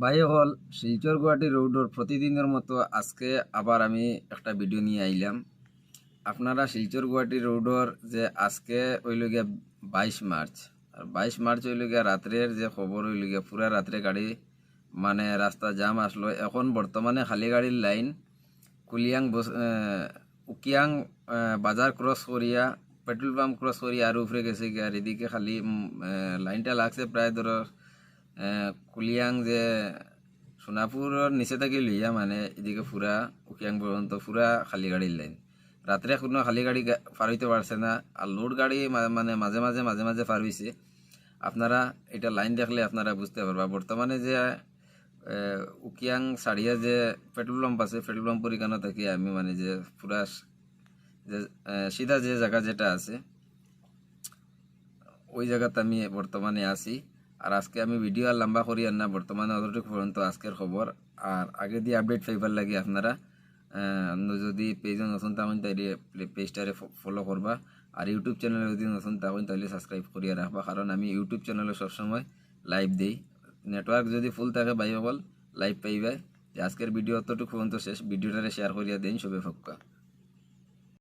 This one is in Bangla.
ভাই হল শিলচর গুয়াহাটি রোডর প্রতিদিনের মতো আজকে আবার আমি একটা ভিডিও নিয়ে আইলাম। আপনারা শিলচর গুয়াহাটি রোডর যে আজকে হইল গিয়া 22 মার্চ, আর 22 মার্চ হইল গিয়া রাত্রের যে খবর হইল গিয়া পুরা রাত্রে গাড়ি মানে রাস্তা জাম আসলো। এখন বর্তমানে খালি গাড়ির লাইন কুলিয়াং উকিয়াং বাজার ক্রস করিয়া পেট্রোল পাম্প ক্রস করিয়া আর উপরে গেছে গিয়া। আর এদিকে খালি লাইনটা লাগছে প্রায় ধরো কুলিয়াং যে সোনাপুরের নিচে থেকে লইয়া মানে এদিকে পুরা উকিয়াং পর্যন্ত পুরা খালি গাড়ির লাইন। রাত্রে কোনো খালি গাড়ি পার হইতে পারছে না, আর লোড গাড়ি মানে মাঝে মাঝে পার হইছে। আপনারা এটা লাইন দেখলে আপনারা বুঝতে পারবা। বর্তমানে যে উকিয়াং সারিয়া যে পেট্রোল পাম্প আছে, পেট্রোল পাম্পের এখানে থেকে আমি মানে যে পুরা যে সিধা যে জায়গা যেটা আছে ওই জায়গাতে আমি বর্তমানে আছি। আর আজকে আমি ভিডিও আর লম্বা করি আর না, বর্তমানে অতটুকু পর্যন্ত আজকের খবর। আর আগে দিয়ে আপডেট পাইবার লাগে আপনারা যদি পেজে নতুন থাকুন তাইলে পেজটারে ফলো করবা। আর ইউটিউব চ্যানেলে যদি নতুন থাকুন তাহলে সাবস্ক্রাইব করিয়া রাখবা, কারণ আমি ইউটিউব চ্যানেলে সবসময় লাইভ দিই। নেটওয়ার্ক যদি ফুল থাকে ভাই সকল লাইভ পাইবে। আজকের ভিডিও অতটুকু পর্যন্ত শেষ। ভিডিওটারে শেয়ার করিয়া দিন, শুভে ফক্কা।